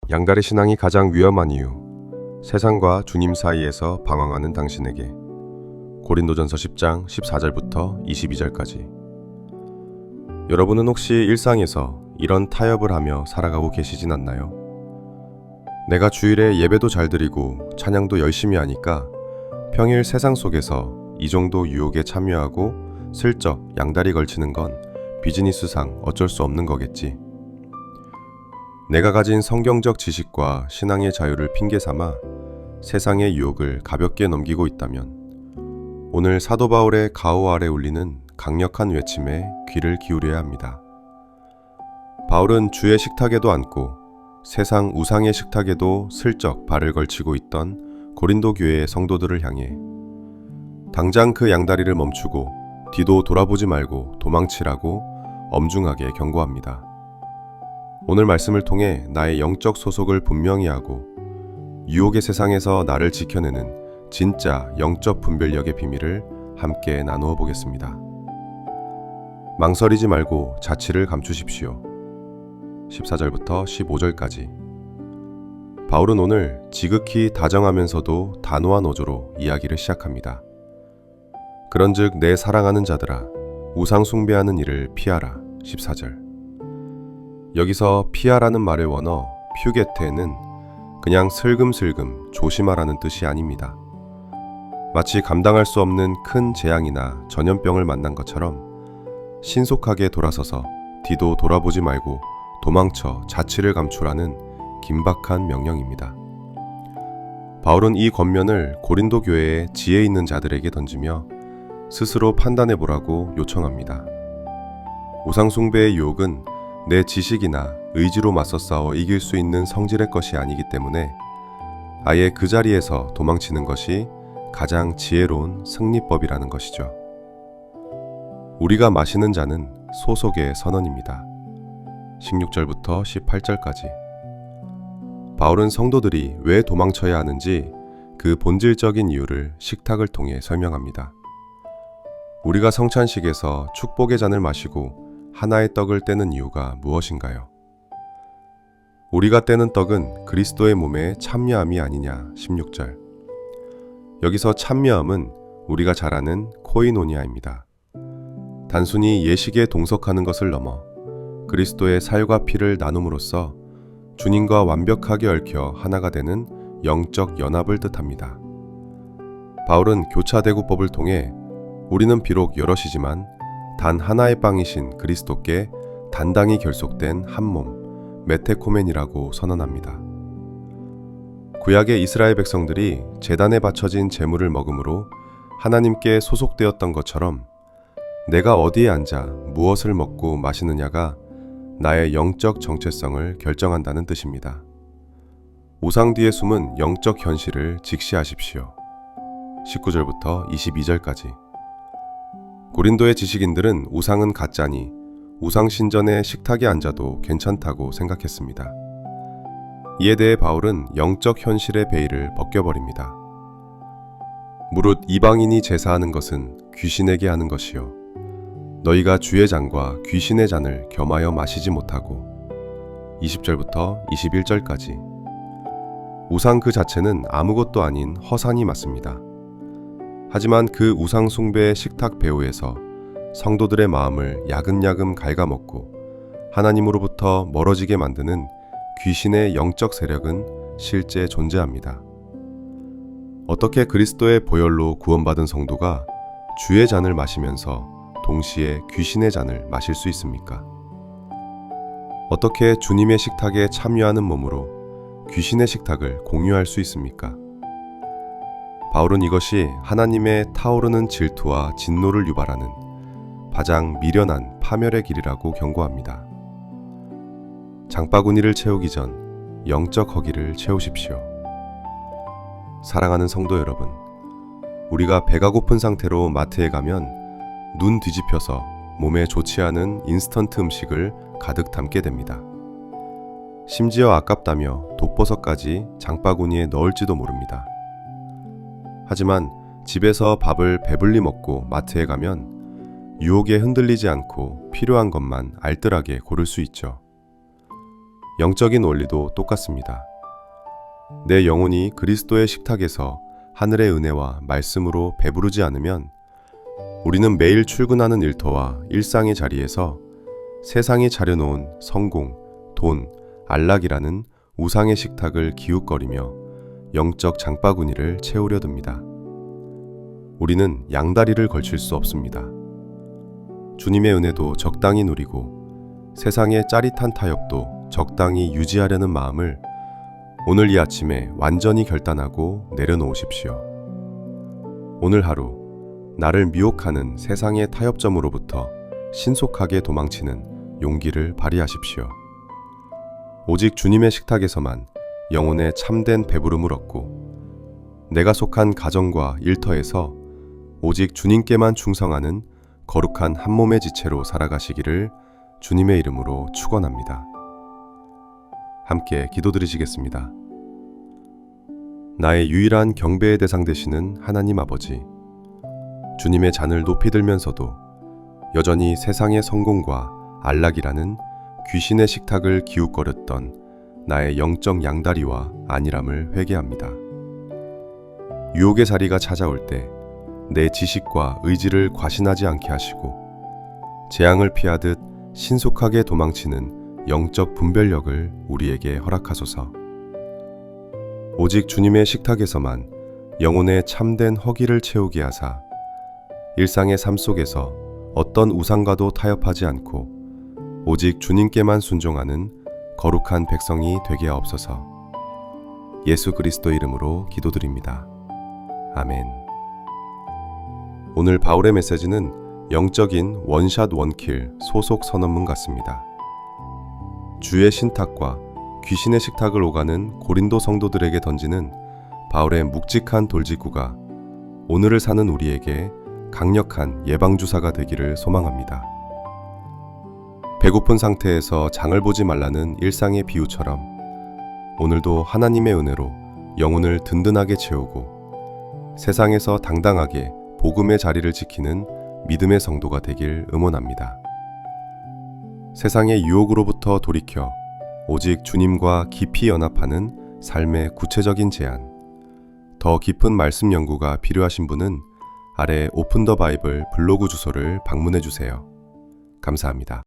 양다리 신앙이 가장 위험한 이유, 세상과 주님 사이에서 방황하는 당신에게. 고린도전서 10장 14절부터 22절까지. 여러분은 혹시 일상에서 이런 타협을 하며 살아가고 계시진 않나요? 내가 주일에 예배도 잘 드리고 찬양도 열심히 하니까 평일 세상 속에서 이 정도 유혹에 참여하고 슬쩍 양다리 걸치는 건 비즈니스상 어쩔 수 없는 거겠지. 내가 가진 성경적 지식과 신앙의 자유를 핑계 삼아 세상의 유혹을 가볍게 넘기고 있다면 오늘 사도 바울의 가오 아래 울리는 강력한 외침에 귀를 기울여야 합니다. 바울은 주의 식탁에도 앉고 세상 우상의 식탁에도 슬쩍 발을 걸치고 있던 고린도 교회의 성도들을 향해 당장 그 양다리를 멈추고 뒤도 돌아보지 말고 도망치라고 엄중하게 경고합니다. 오늘 말씀을 통해 나의 영적 소속을 분명히 하고 유혹의 세상에서 나를 지켜내는 진짜 영적 분별력의 비밀을 함께 나누어 보겠습니다. 망설이지 말고 자취를 감추십시오. 14절부터 15절까지. 바울은 오늘 지극히 다정하면서도 단호한 어조로 이야기를 시작합니다. 그런즉 내 사랑하는 자들아, 우상 숭배하는 일을 피하라. 14절. 여기서 피하라는 말의 원어 퓨게테는 그냥 슬금슬금 조심하라는 뜻이 아닙니다. 마치 감당할 수 없는 큰 재앙이나 전염병을 만난 것처럼 신속하게 돌아서서 뒤도 돌아보지 말고 도망쳐 자취를 감추라는 긴박한 명령입니다. 바울은 이 권면을 고린도 교회의 지혜 있는 자들에게 던지며 스스로 판단해보라고 요청합니다. 우상 숭배의 유혹은 내 지식이나 의지로 맞서 싸워 이길 수 있는 성질의 것이 아니기 때문에 아예 그 자리에서 도망치는 것이 가장 지혜로운 승리법이라는 것이죠. 우리가 마시는 잔은 소속의 선언입니다. 16절부터 18절까지. 바울은 성도들이 왜 도망쳐야 하는지 그 본질적인 이유를 식탁을 통해 설명합니다. 우리가 성찬식에서 축복의 잔을 마시고 하나의 떡을 떼는 이유가 무엇인가요? 우리가 떼는 떡은 그리스도의 몸에 참여함이 아니냐. 16절. 여기서 참여함은 우리가 잘 아는 코이노니아입니다. 단순히 예식에 동석하는 것을 넘어 그리스도의 살과 피를 나눔으로써 주님과 완벽하게 얽혀 하나가 되는 영적 연합을 뜻합니다. 바울은 교차대구법을 통해 우리는 비록 여럿이지만 단 하나의 빵이신 그리스도께 단단히 결속된 한 몸, 메테코멘이라고 선언합니다. 구약의 이스라엘 백성들이 제단에 바쳐진 제물을 먹음으로 하나님께 소속되었던 것처럼 내가 어디에 앉아 무엇을 먹고 마시느냐가 나의 영적 정체성을 결정한다는 뜻입니다. 우상 뒤에 숨은 영적 현실을 직시하십시오. 19절부터 22절까지. 고린도의 지식인들은 우상은 가짜니 우상 신전의 식탁에 앉아도 괜찮다고 생각했습니다. 이에 대해 바울은 영적 현실의 베일을 벗겨버립니다. 무릇 이방인이 제사하는 것은 귀신에게 하는 것이요 너희가 주의 잔과 귀신의 잔을 겸하여 마시지 못하고. 20절부터 21절까지. 우상 그 자체는 아무것도 아닌 허상이 맞습니다. 하지만 그 우상 숭배의 식탁 배후에서 성도들의 마음을 야금야금 갉아먹고 하나님으로부터 멀어지게 만드는 귀신의 영적 세력은 실제 존재합니다. 어떻게 그리스도의 보혈로 구원받은 성도가 주의 잔을 마시면서 동시에 귀신의 잔을 마실 수 있습니까? 어떻게 주님의 식탁에 참여하는 몸으로 귀신의 식탁을 공유할 수 있습니까? 바울은 이것이 하나님의 타오르는 질투와 진노를 유발하는 가장 미련한 파멸의 길이라고 경고합니다. 장바구니를 채우기 전 영적 허기를 채우십시오. 사랑하는 성도 여러분, 우리가 배가 고픈 상태로 마트에 가면 눈 뒤집혀서 몸에 좋지 않은 인스턴트 음식을 가득 담게 됩니다. 심지어 아깝다며 독버섯까지 장바구니에 넣을지도 모릅니다. 하지만 집에서 밥을 배불리 먹고 마트에 가면 유혹에 흔들리지 않고 필요한 것만 알뜰하게 고를 수 있죠. 영적인 원리도 똑같습니다. 내 영혼이 그리스도의 식탁에서 하늘의 은혜와 말씀으로 배부르지 않으면 우리는 매일 출근하는 일터와 일상의 자리에서 세상이 차려놓은 성공, 돈, 안락이라는 우상의 식탁을 기웃거리며 영적 장바구니를 채우려 듭니다. 우리는 양다리를 걸칠 수 없습니다. 주님의 은혜도 적당히 누리고 세상의 짜릿한 타협도 적당히 유지하려는 마음을 오늘 이 아침에 완전히 결단하고 내려놓으십시오. 오늘 하루 나를 미혹하는 세상의 타협점으로부터 신속하게 도망치는 용기를 발휘하십시오. 오직 주님의 식탁에서만 영혼의 참된 배부름을 얻고 내가 속한 가정과 일터에서 오직 주님께만 충성하는 거룩한 한 몸의 지체로 살아가시기를 주님의 이름으로 축원합니다. 함께 기도드리시겠습니다. 나의 유일한 경배의 대상 되시는 하나님 아버지, 주님의 잔을 높이 들면서도 여전히 세상의 성공과 안락이라는 귀신의 식탁을 기웃거렸던 나의 영적 양다리와 안일함을 회개합니다. 유혹의 자리가 찾아올 때 내 지식과 의지를 과신하지 않게 하시고 재앙을 피하듯 신속하게 도망치는 영적 분별력을 우리에게 허락하소서. 오직 주님의 식탁에서만 영혼의 참된 허기를 채우게 하사 일상의 삶 속에서 어떤 우상과도 타협하지 않고 오직 주님께만 순종하는 거룩한 백성이 되게 하옵소서. 예수 그리스도 이름으로 기도드립니다. 아멘. 오늘 바울의 메시지는 영적인 원샷 원킬 소속 선언문 같습니다. 주의 신탁과 귀신의 식탁을 오가는 고린도 성도들에게 던지는 바울의 묵직한 돌직구가 오늘을 사는 우리에게 강력한 예방주사가 되기를 소망합니다. 배고픈 상태에서 장을 보지 말라는 일상의 비유처럼 오늘도 하나님의 은혜로 영혼을 든든하게 채우고 세상에서 당당하게 복음의 자리를 지키는 믿음의 성도가 되길 응원합니다. 세상의 유혹으로부터 돌이켜 오직 주님과 깊이 연합하는 삶의 구체적인 제안, 더 깊은 말씀 연구가 필요하신 분은 아래 오픈 더 바이블 블로그 주소를 방문해 주세요. 감사합니다.